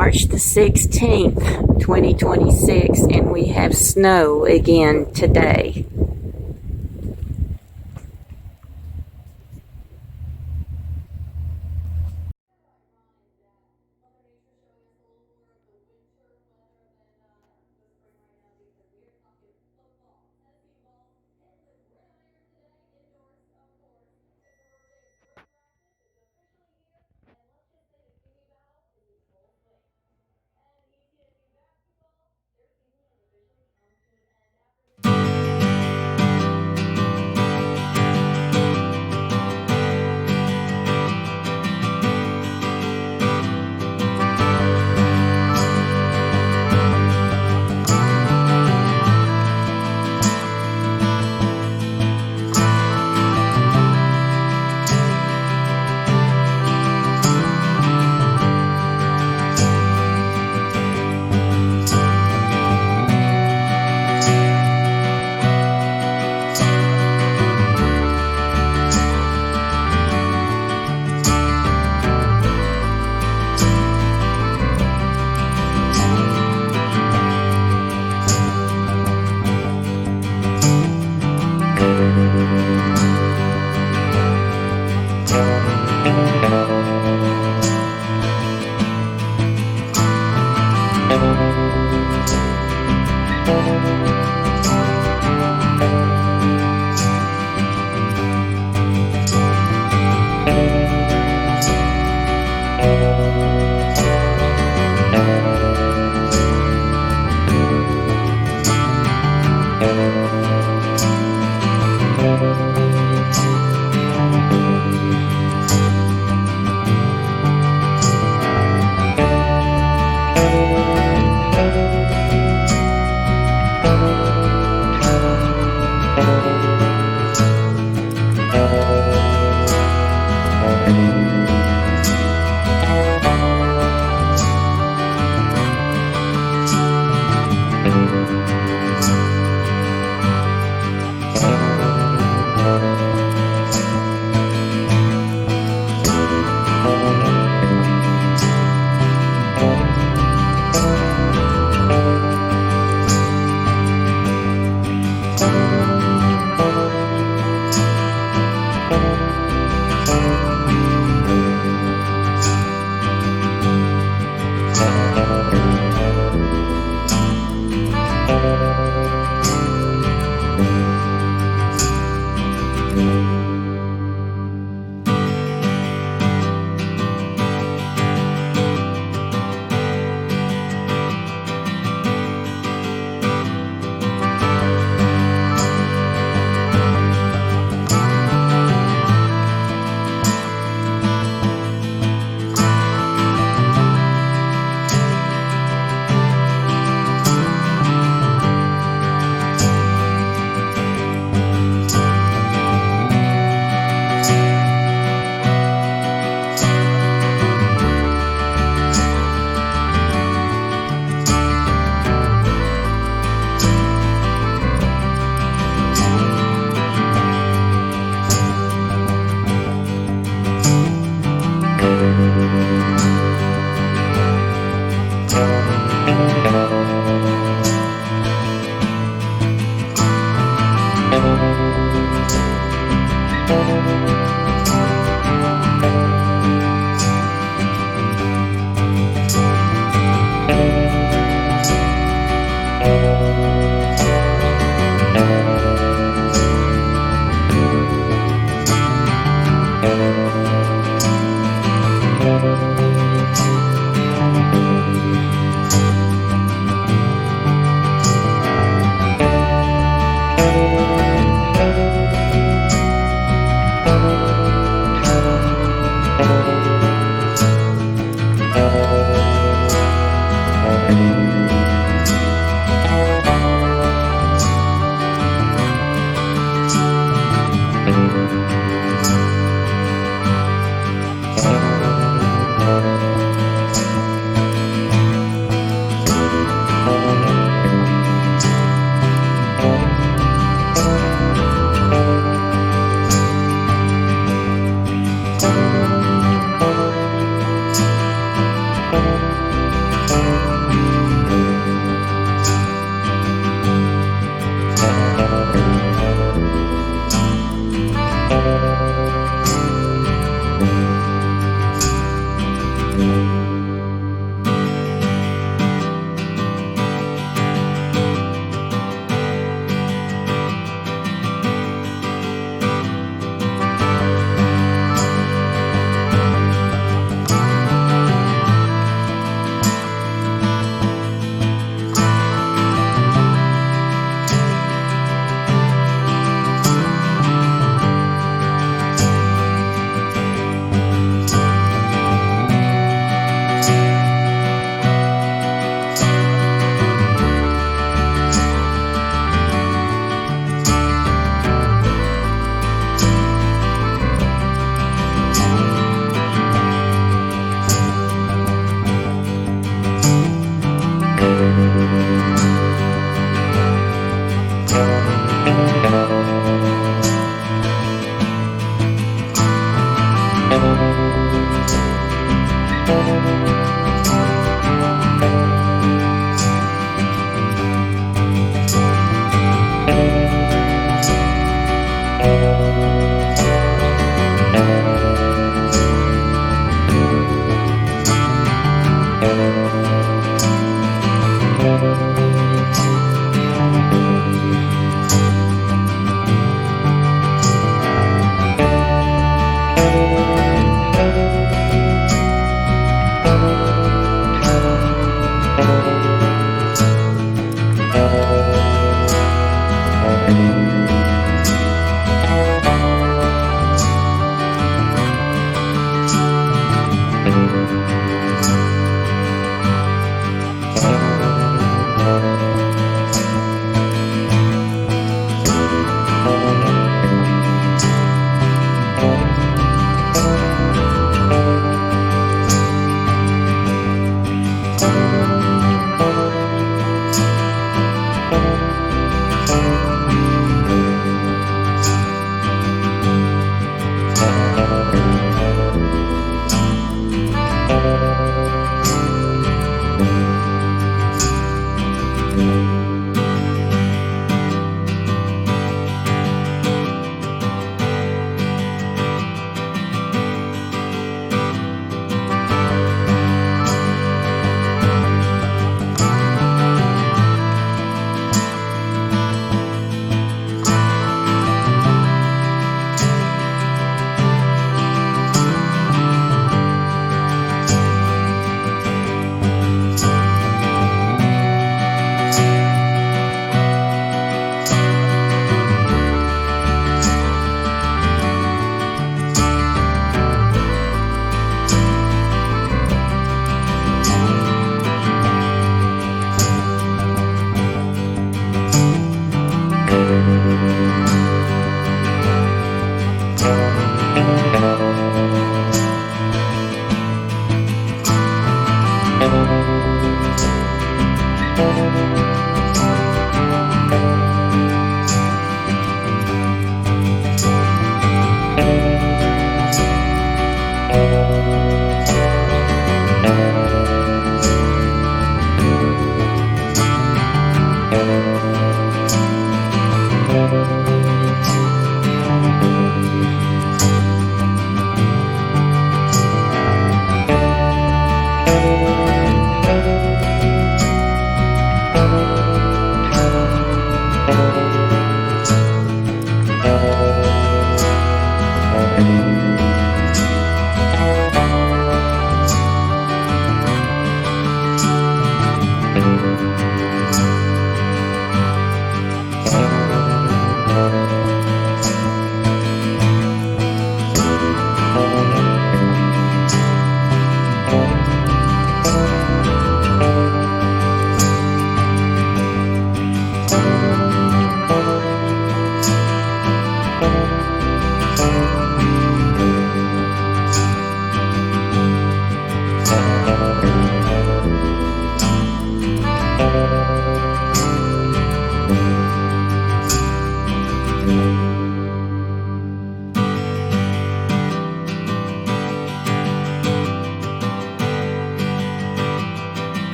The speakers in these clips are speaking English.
March the 16th, 2026, and we have snow again today.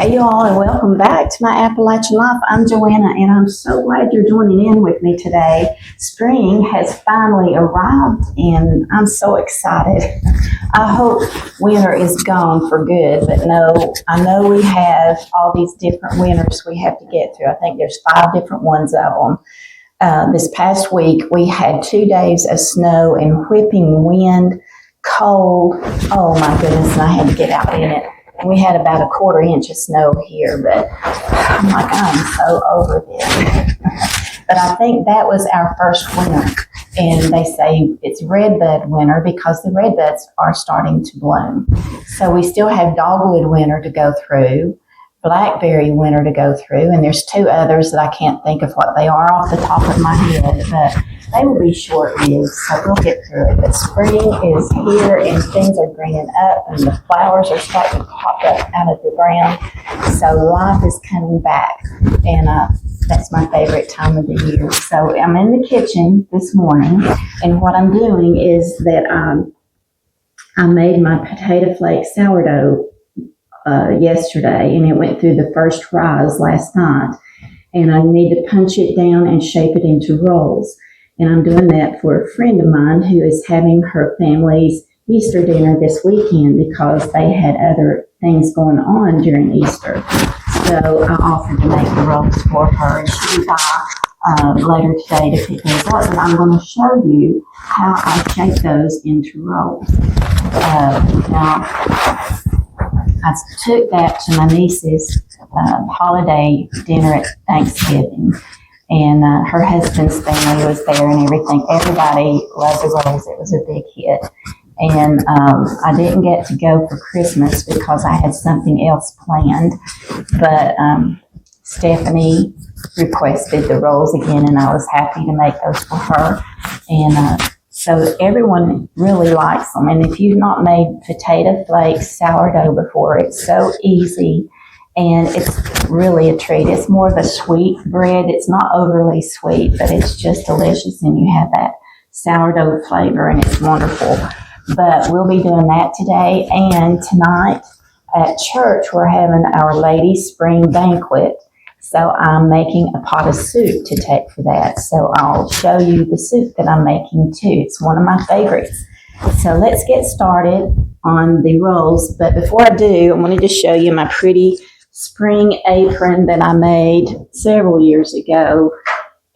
Hey y'all, and welcome back to my Appalachian Life. I'm Joanna, and I'm so glad you're joining in with me today. Spring has finally arrived, and I'm so excited. I hope winter is gone for good, but no, I know we have all these different winters we have to get through. I think there's 5 different ones of them. This past week, we had 2 days of snow and whipping wind, cold. Oh my goodness, and I had to get out in it. And we had about a 1/4 inch of snow here, but oh my God, I'm so over this. But I think that was our first winter. And they say it's redbud winter because the redbuds are starting to bloom. So we still have dogwood winter to go through, blackberry winter to go through, and there's 2 others that I can't think of what they are off the top of my head, but they will be short-lived, so we'll get through it. But spring is here, and things are greening up, and the flowers are starting to pop up out of the ground, so life is coming back, and that's my favorite time of the year. So I'm in the kitchen this morning, and what I'm doing is that I made my potato flake sourdough yesterday, and it went through the first rise last night, and I need to punch it down and shape it into rolls. And I'm doing that for a friend of mine who is having her family's Easter dinner this weekend because they had other things going on during Easter. So I offered to make the rolls for her, and she'll be by later today to pick those up. And I'm going to show you how I shape those into rolls. Now, I took that to my niece's holiday dinner at Thanksgiving, and her husband's family was there and everything. Everybody loved the rolls. It was a big hit. And I didn't get to go for Christmas because I had something else planned, but Stephanie requested the rolls again, and I was happy to make those for her. And so everyone really likes them. And if you've not made potato flake sourdough before, it's so easy, and it's really a treat. It's more of a sweet bread. It's not overly sweet, but it's just delicious, and you have that sourdough flavor, and it's wonderful. But we'll be doing that today, and tonight at church we're having Our Lady's Spring Banquet. So I'm making a pot of soup to take for that. So I'll show you the soup that I'm making too. It's one of my favorites. So let's get started on the rolls. But before I do, I wanted to show you my pretty spring apron that I made several years ago.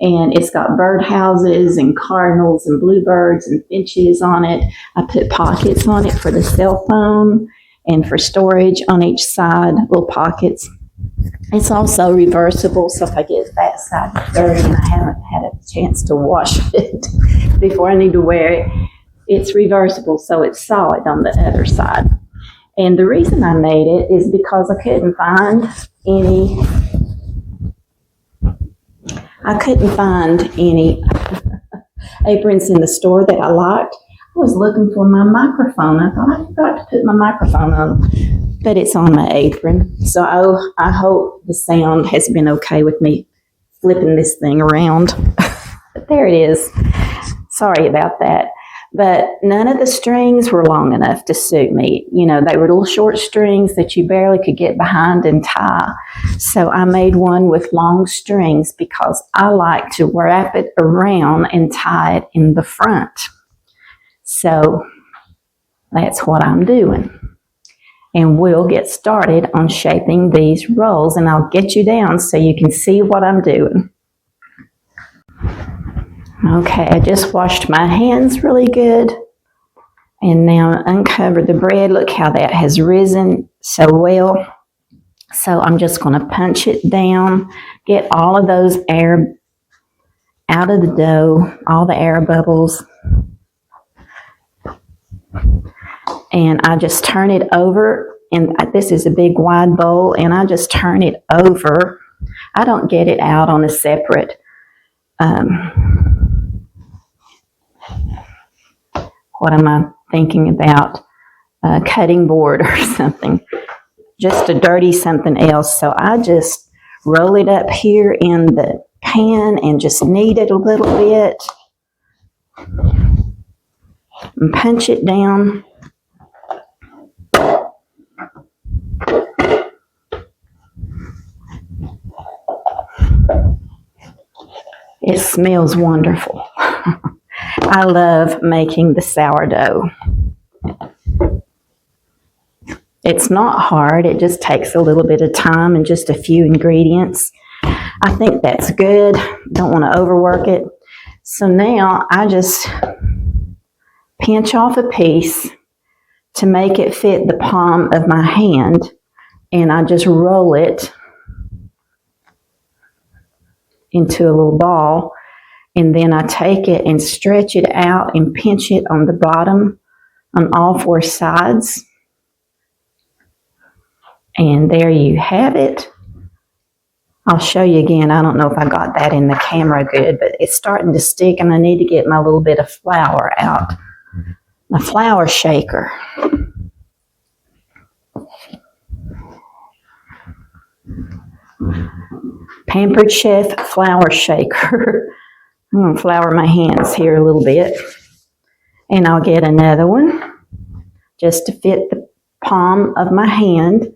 And it's got birdhouses and cardinals and bluebirds and finches on it. I put pockets on it for the cell phone and for storage on each side, little pockets. It's also reversible, so if I get that side dirty and I haven't had a chance to wash it before I need to wear it, it's reversible, so it's solid on the other side. And the reason I made it is because I couldn't find any aprons in the store that I liked. I was looking for my microphone. I thought I forgot to put my microphone on, but it's on my apron. So I hope the sound has been okay with me flipping this thing around. But there it is. Sorry about that. But none of the strings were long enough to suit me. You know, they were little short strings that you barely could get behind and tie. So I made one with long strings because I like to wrap it around and tie it in the front. So that's what I'm doing. And we'll get started on shaping these rolls, and I'll get you down so you can see what I'm doing. Okay, I just washed my hands really good, and now uncover the bread. Look how that has risen so well. So I'm just going to punch it down, get all of those air out of the dough, all the air bubbles, and I just turn it over. And this is a big wide bowl, and I just turn it over. I don't get it out on a separate what am I thinking about? Cutting board or something. Just to dirty something else. So I just roll it up here in the pan and just knead it a little bit. And punch it down. It smells wonderful. I love making the sourdough. It's not hard. It just takes a little bit of time and just a few ingredients. I think that's good. Don't want to overwork it. So now I just pinch off a piece to make it fit the palm of my hand, and I just roll it into a little ball, and then I take it and stretch it out and pinch it on the bottom on all four sides. And there you have it. I'll show you again. I don't know if I got that in the camera good, but it's starting to stick, and I need to get my little bit of flour out. My flour shaker. Pampered Chef flour shaker. I'm going to flour my hands here a little bit. And I'll get another one just to fit the palm of my hand.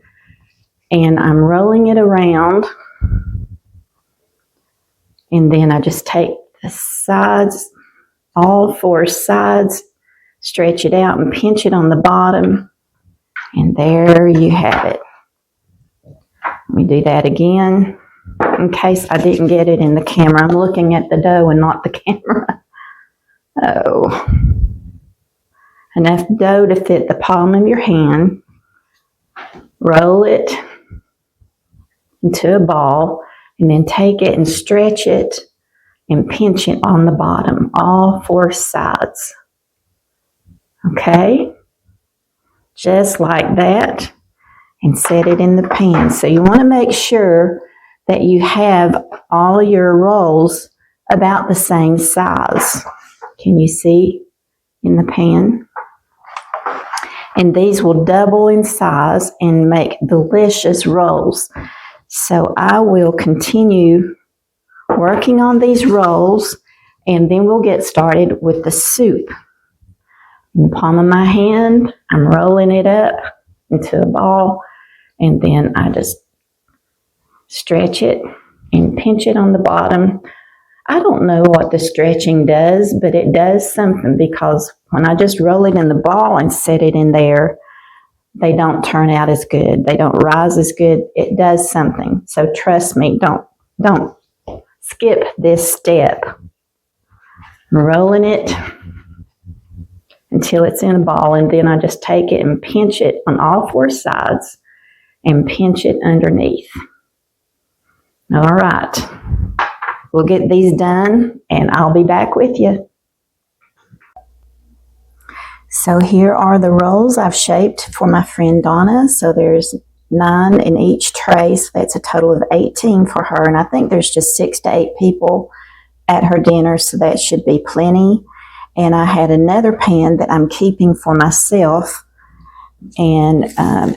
And I'm rolling it around. And then I just take the sides, all four sides, stretch it out and pinch it on the bottom. And there you have it. Let me do that again in case I didn't get it in the camera. I'm looking at the dough and not the camera. Oh. Enough dough to fit the palm of your hand. Roll it into a ball, and then take it and stretch it and pinch it on the bottom, all four sides. Okay? Just like that, and set it in the pan. So you want to make sure that you have all your rolls about the same size. Can you see in the pan? And these will double in size and make delicious rolls. So I will continue working on these rolls, and then we'll get started with the soup. In the palm of my hand, I'm rolling it up into a ball, and then I just stretch it and pinch it on the bottom. I don't know what the stretching does, but it does something, because when I just roll it in the ball and set it in there, they don't turn out as good. They don't rise as good. It does something. So trust me, don't skip this step. I'm rolling it until it's in a ball, and then I just take it and pinch it on all four sides and pinch it underneath. All right. We'll get these done, and I'll be back with you. So here are the rolls I've shaped for my friend Donna. So there's 9 in each tray, so that's a total of 18 for her. And I think there's just 6 to 8 people at her dinner, so that should be plenty. And I had another pan that I'm keeping for myself, and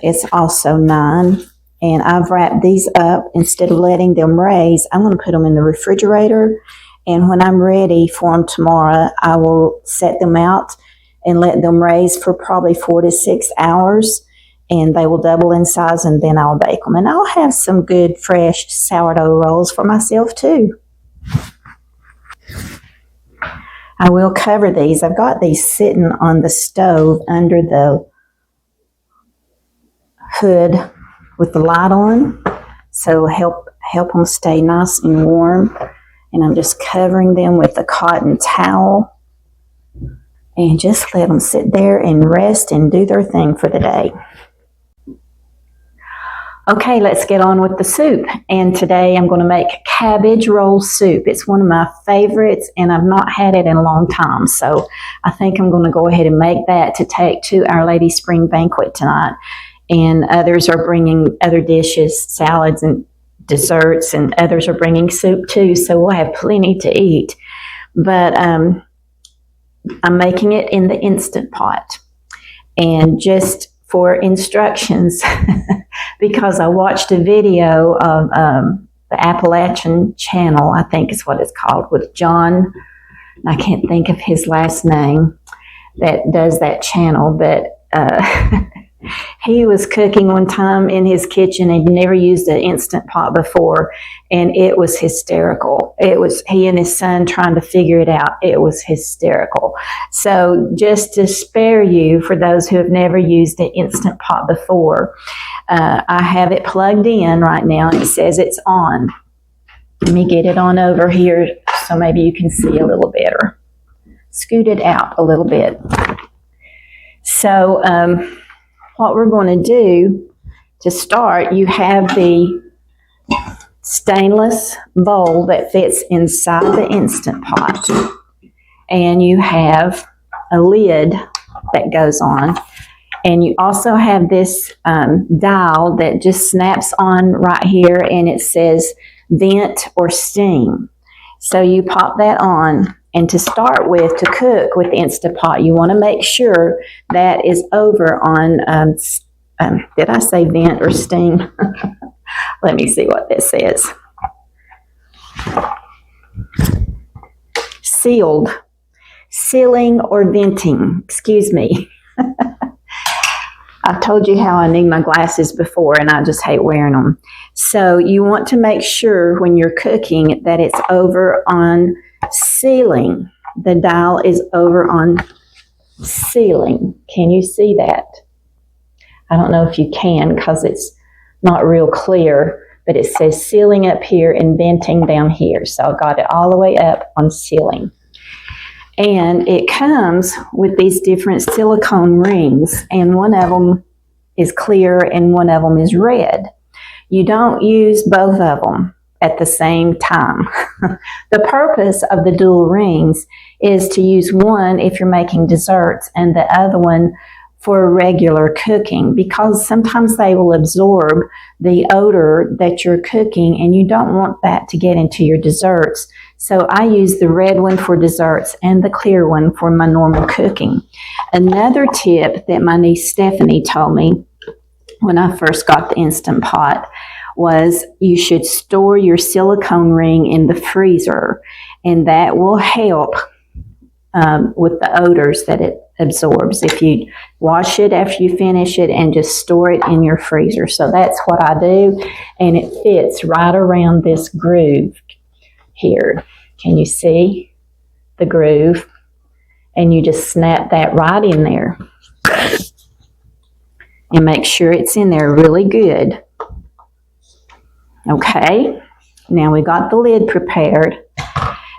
it's also 9. And I've wrapped these up. Instead of letting them raise, I'm going to put them in the refrigerator. And when I'm ready for them tomorrow, I will set them out and let them raise for probably 4 to 6 hours. And they will double in size, and then I'll bake them. And I'll have some good fresh sourdough rolls for myself too. I will cover these. I've got these sitting on the stove under the hood with the light on, so help them stay nice and warm. And I'm just covering them with a cotton towel, and just let them sit there and rest and do their thing for the day. Okay, let's get on with the soup. And today I'm going to make cabbage roll soup. It's one of my favorites, and I've not had it in a long time. So I think I'm going to go ahead and make that to take to Our Lady Spring Banquet tonight. And others are bringing other dishes, salads and desserts, and others are bringing soup too. So we'll have plenty to eat. But I'm making it in the Instant Pot. And just for instructions, because I watched a video of the Appalachian Channel, I think is what it's called, with John, I can't think of his last name, that does that channel, but He was cooking one time in his kitchen and never used an Instant Pot before, and it was hysterical. It was he and his son trying to figure it out. It was hysterical. So just to spare you, for those who have never used an Instant Pot before, I have it plugged in right now, and it says it's on. Let me get it on over here so maybe you can see a little better. Scoot it out a little bit. So what we're going to do to start, you have the stainless bowl that fits inside the Instant Pot, and you have a lid that goes on, and you also have this dial that just snaps on right here, and it says vent or steam. So you pop that on, and to start with, to cook with the Instant Pot, you want to make sure that is over on, did I say vent or steam? Let me see what this says. Sealed, sealing or venting, excuse me. I've told you how I need my glasses before, and I just hate wearing them. So you want to make sure when you're cooking that it's over on sealing. The dial is over on sealing. Can you see that? I don't know if you can because it's not real clear, but it says sealing up here and venting down here. So I got it all the way up on sealing. And it comes with these different silicone rings, and one of them is clear and one of them is red. You don't use both of them at the same time. The purpose of the dual rings is to use one if you're making desserts and the other one for regular cooking, because sometimes they will absorb the odor that you're cooking and you don't want that to get into your desserts. So I use the red one for desserts and the clear one for my normal cooking. Another tip that my niece Stephanie told me when I first got the Instant Pot was you should store your silicone ring in the freezer, and that will help with the odors that it absorbs. If you wash it after you finish it and just store it in your freezer. So that's what I do, and it fits right around this groove here. Can you see the groove? And you just snap that right in there and make sure it's in there really good. Okay, now we got the lid prepared.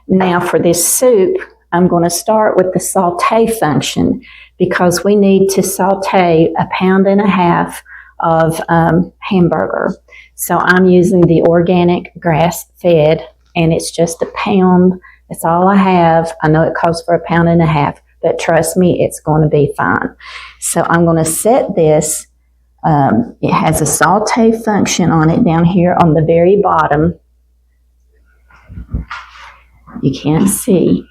Now for this soup, I'm going to start with the saute function because we need to saute 1.5 pounds of hamburger. So I'm using the organic grass-fed, and it's just 1 pound. That's all I have. I know it costs for 1.5 pounds, but trust me, it's going to be fine. So I'm going to set this. It has a saute function on it down here on the very bottom. You can't see,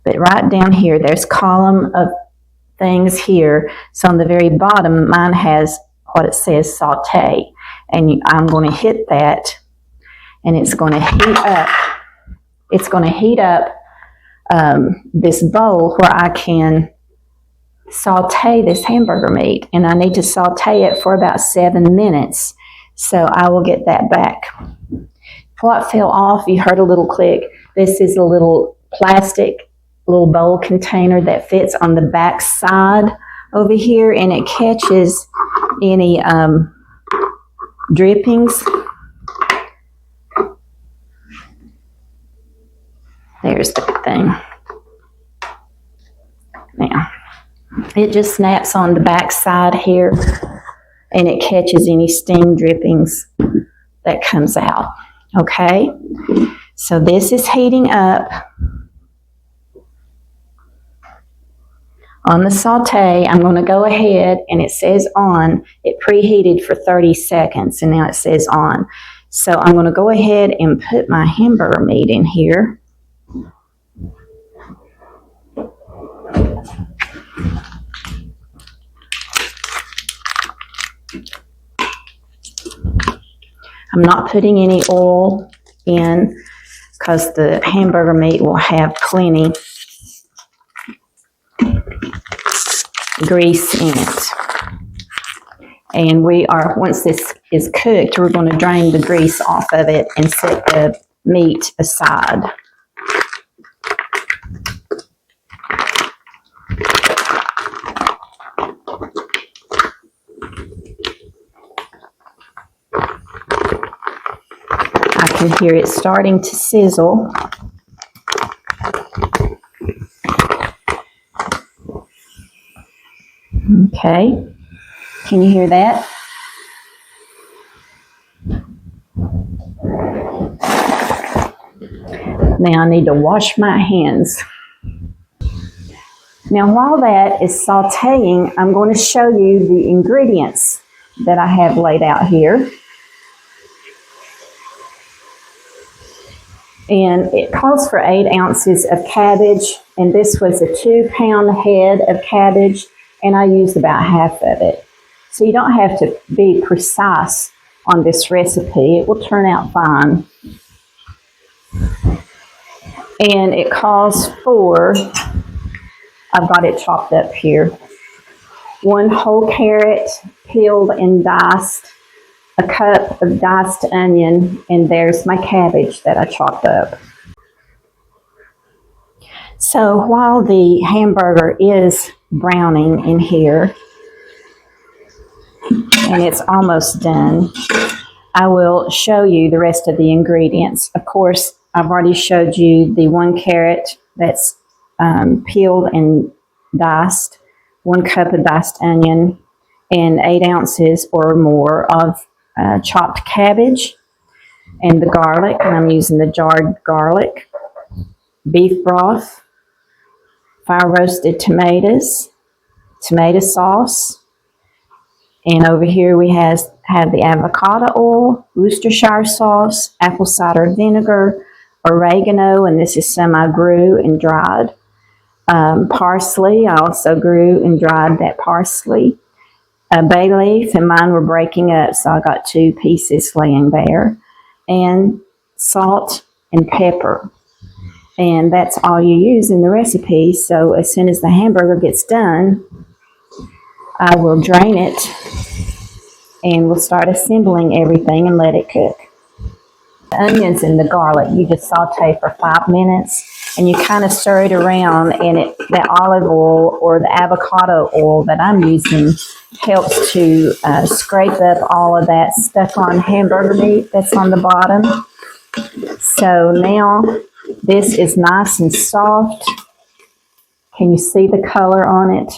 but right down here, there's column of things here. So on the very bottom, mine has what it says saute, and I'm going to hit that, and it's going to heat up. It's going to heat up this bowl where I can saute this hamburger meat, and I need to saute it for about 7 minutes. So I will get that back. What fell off, you heard a little click. This is a little plastic little bowl container that fits on the back side over here, and it catches any drippings. There's the thing. Now, it just snaps on the back side here, and it catches any steam drippings that comes out. Okay, so this is heating up on the saute. I'm going to go ahead, and it says on. It preheated for 30 seconds, and now it says on. So I'm going to go ahead and put my hamburger meat in here. I'm not putting any oil in because the hamburger meat will have plenty grease in it. And once this is cooked, we're going to drain the grease off of it and set the meat aside. I can hear it starting to sizzle. Okay, can you hear that? Now I need to wash my hands. Now while that is sauteing, I'm going to show you the ingredients that I have laid out here. And it calls for 8 ounces of cabbage, and this was a 2-pound head of cabbage, and I used about half of it. So you don't have to be precise on this recipe. It will turn out fine. And it calls for, I've got it chopped up here, 1 whole carrot, peeled and diced, a cup of diced onion, and there's my cabbage that I chopped up. So while the hamburger is browning in here, and it's almost done, I will show you the rest of the ingredients. Of course, I've already showed you the 1 carrot that's peeled and diced, 1 cup of diced onion, and 8 ounces or more of chopped cabbage, and the garlic, and I'm using the jarred garlic, beef broth, fire roasted tomatoes, tomato sauce, and over here we have the avocado oil, Worcestershire sauce, apple cider vinegar, oregano, and this is some I grew and dried, parsley. I also grew and dried that parsley, a bay leaf, and mine were breaking up, so I got 2 pieces laying there, and salt and pepper. And that's all you use in the recipe. So as soon as the hamburger gets done, I will drain it and we'll start assembling everything and let it cook. The onions and the garlic, you just saute for 5 minutes, and you kind of stir it around, and the olive oil or the avocado oil that I'm using helps to scrape up all of that stuck on hamburger meat that's on the bottom. So now this is nice and soft. Can you see the color on it?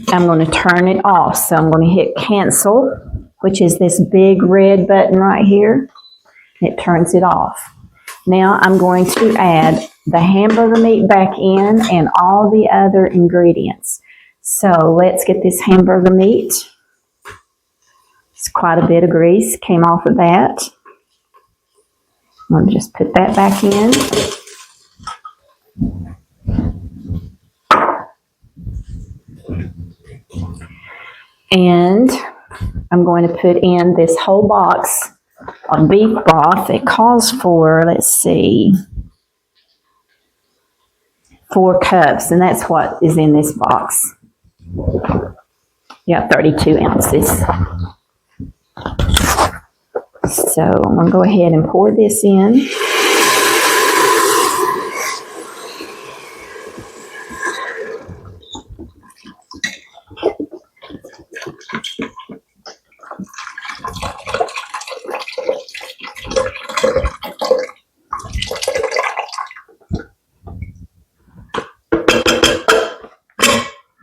I'm going to turn it off. So I'm going to hit cancel, which is this big red button right here. It turns it off. Now I'm going to add the hamburger meat back in and all the other ingredients. So let's get this hamburger meat. It's quite a bit of grease came off of that. I'm going to just put that back in. And I'm going to put in this whole box of beef broth. It calls for, let's see, 4 cups, and that's what is in this box. Yeah, 32 ounces. So I'm going to go ahead and pour this in.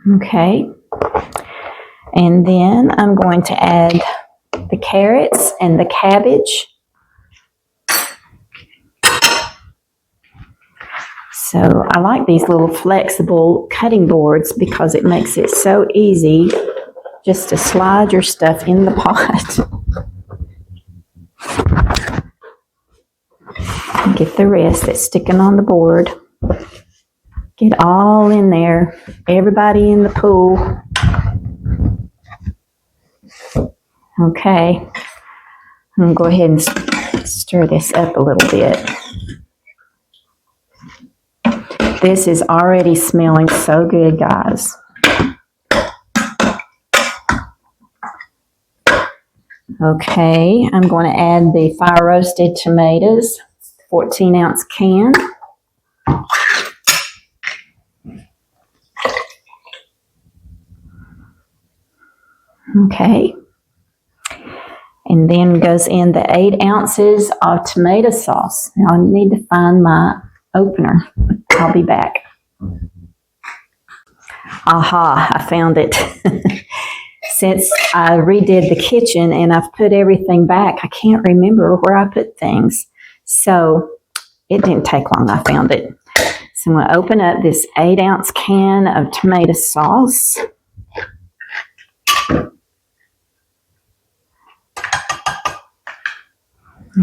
Okay, and then I'm going to add the carrots and the cabbage. So I like these little flexible cutting boards because it makes it so easy just to slide your stuff in the pot. Get the rest that's sticking on the board. Get all in there. Everybody in the pool. Okay. I'm going to go ahead and stir this up a little bit. This is already smelling so good, guys. Okay, I'm going to add the fire roasted tomatoes, 14-ounce can. Okay. And then goes in the 8 ounces of tomato sauce. Now I need to find my opener. I'll be back. Aha, I found it. Since I redid the kitchen and I've put everything back, I can't remember where I put things. So it didn't take long, I found it. So I'm going to open up this 8-ounce can of tomato sauce.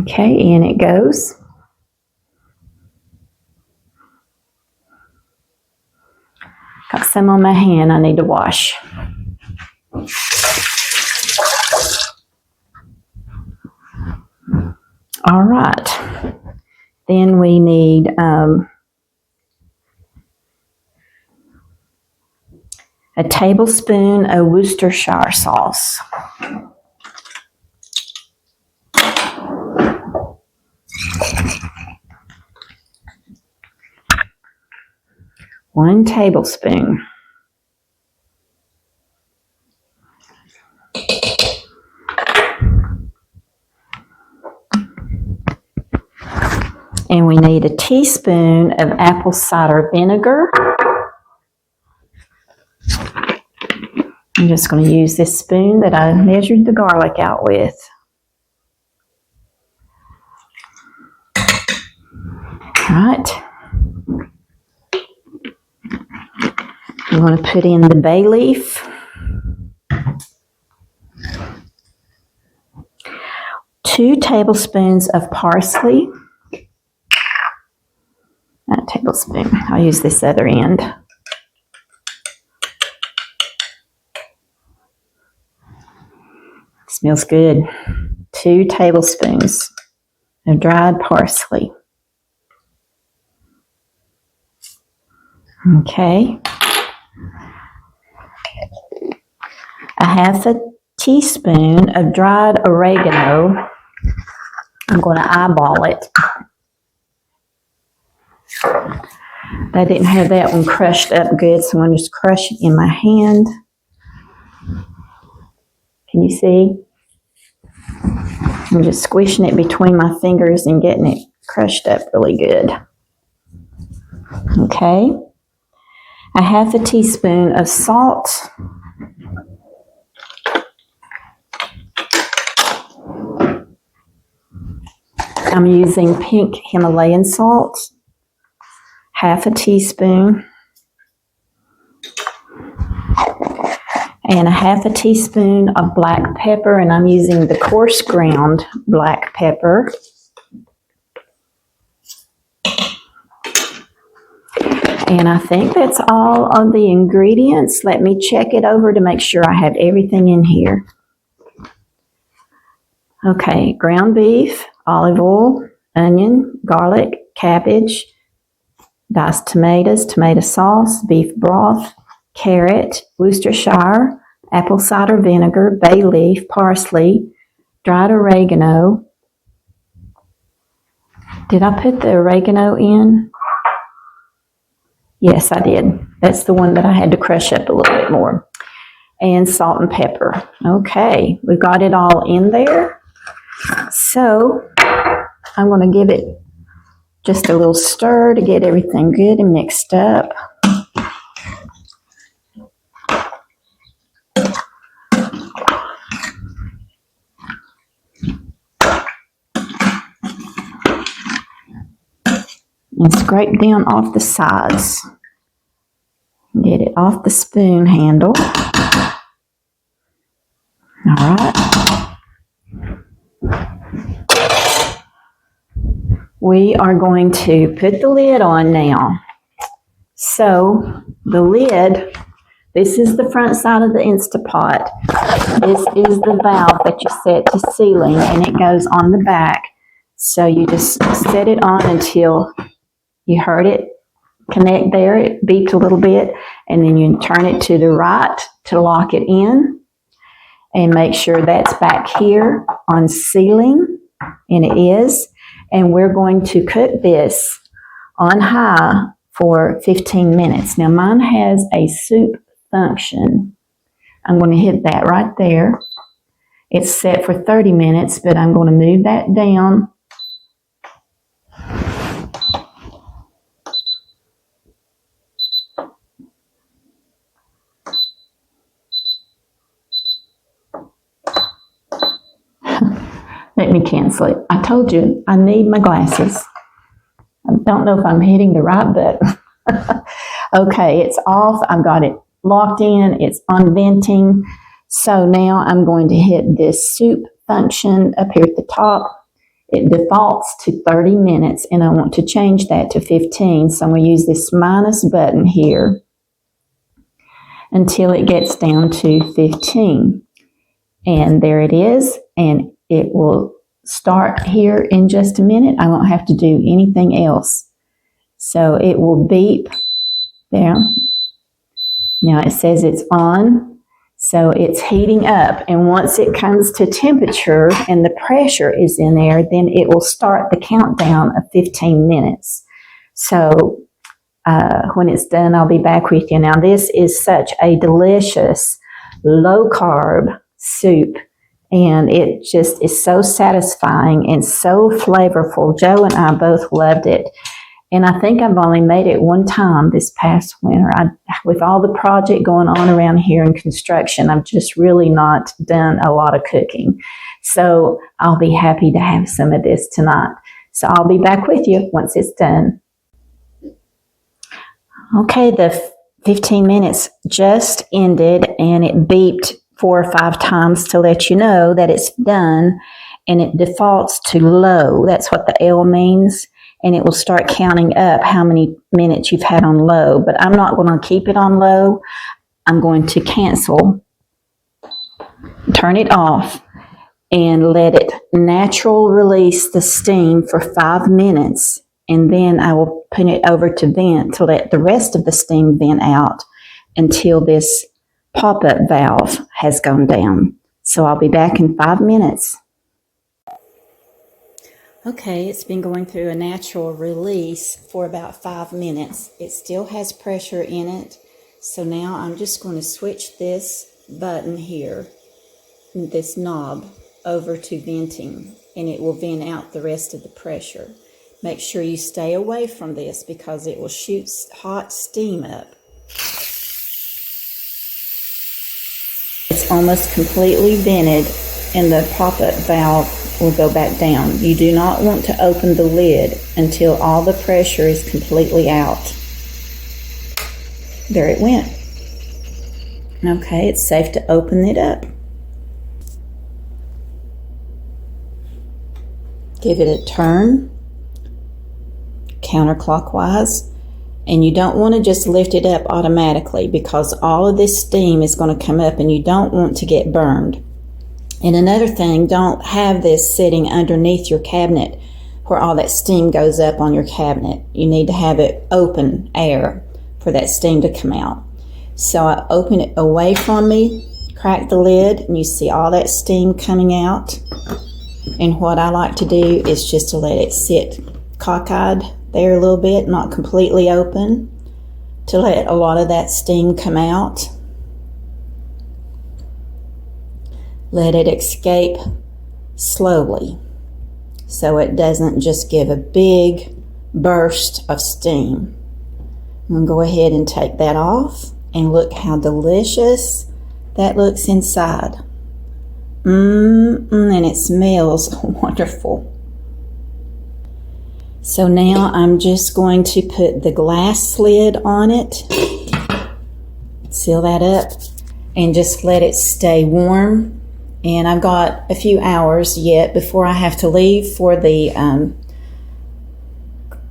Okay, in it goes. Got some on my hand I need to wash. All right. Then we need a tablespoon of Worcestershire sauce. One tablespoon. And we need a teaspoon of apple cider vinegar. I'm just going to use this spoon that I measured the garlic out with. All right. I'm going to put in the bay leaf. 2 tablespoons of parsley. Not a tablespoon. I'll use this other end. Smells good. 2 tablespoons of dried parsley. Okay. A half a teaspoon of dried oregano. I'm going to eyeball it. I didn't have that one crushed up good, so I'm going to just crush it in my hand. Can you see? I'm just squishing it between my fingers and getting it crushed up really good. Okay. A half a teaspoon of salt. I'm using pink Himalayan salt. Half a teaspoon. And a half a teaspoon of black pepper, and I'm using the coarse ground black pepper. And I think that's all of the ingredients. Let me check it over to make sure I have everything in here. Okay, ground beef, olive oil, onion, garlic, cabbage, diced tomatoes, tomato sauce, beef broth, carrot, Worcestershire, apple cider vinegar, bay leaf, parsley, dried oregano. Did I put the oregano in? Yes, I did. That's the one that I had to crush up a little bit more. And salt and pepper. Okay, we've got it all in there. So I'm going to give it just a little stir to get everything good and mixed up. And scrape down off the sides. Get it off the spoon handle. All right. We are going to put the lid on now. So the lid, this is the front side of the Instapot. This is the valve that you set to sealing, and it goes on the back. So you just set it on until you heard it connect there. It beeped a little bit, and then you turn it to the right to lock it in. and make sure that's back here on sealing, and it is. And we're going to cook this on high for 15 minutes. Now mine has a soup function. I'm going to hit that right there. It's set for 30 minutes, but I'm going to move that down. Let me cancel it. I told you I need my glasses. I don't know if I'm hitting the right button. Okay, it's off. I've got it locked in. It's on venting. So now I'm going to hit this soup function up here at the top. It defaults to 30 minutes, and I want to change that to 15. So I'm going to use this minus button here until it gets down to 15. And there it is. And it will start here in just a minute. I won't have to do anything else. So it will beep there. Now it says it's on. So it's heating up. And once it comes to temperature and the pressure is in there, then it will start the countdown of 15 minutes. So when it's done, I'll be back with you. Now this is such a delicious low carb soup. And it just is so satisfying and so flavorful. Joe and I both loved it. And I think I've only made it one time this past winter. With all the project going on around here in construction, I've just really not done a lot of cooking. So I'll be happy to have some of this tonight. So I'll be back with you once it's done. Okay, the 15 minutes just ended and it beeped 4 or 5 times to let you know that it's done, and it defaults to low. That's what the L means, and it will start counting up how many minutes you've had on low. But I'm not going to keep it on low. I'm going to cancel, turn it off, and let it natural release the steam for 5 minutes, and then I will put it over to vent to let the rest of the steam vent out until this pop-up valve has gone down. So I'll be back in 5 minutes. Okay, it's been going through a natural release for about 5 minutes. It still has pressure in it. So now I'm just going to switch this button here, this knob, over to venting, and it will vent out the rest of the pressure. Make sure you stay away from this because it will shoot hot steam up. It's almost completely vented, and the pop-up valve will go back down. You do not want to open the lid until all the pressure is completely out. There it went. Okay, it's safe to open it up. Give it a turn counterclockwise. And you don't want to just lift it up automatically because all of this steam is going to come up and you don't want to get burned. And another thing, don't have this sitting underneath your cabinet where all that steam goes up on your cabinet. You need to have it open air for that steam to come out. So I open it away from me, crack the lid, and you see all that steam coming out. And what I like to do is just to let it sit cockeyed there a little bit, not completely open, to let a lot of that steam come out. Let it escape slowly so it doesn't just give a big burst of steam. I'm going to go ahead and take that off, and look how delicious that looks inside. And it smells wonderful. So now I'm just going to put the glass lid on it, seal that up, and just let it stay warm. And I've got a few hours yet before I have to leave for the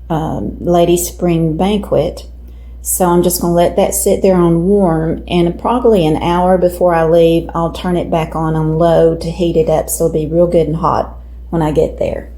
Ladies' Spring Banquet. So I'm just going to let that sit there on warm, and probably an hour before I leave, I'll turn it back on low to heat it up so it'll be real good and hot when I get there.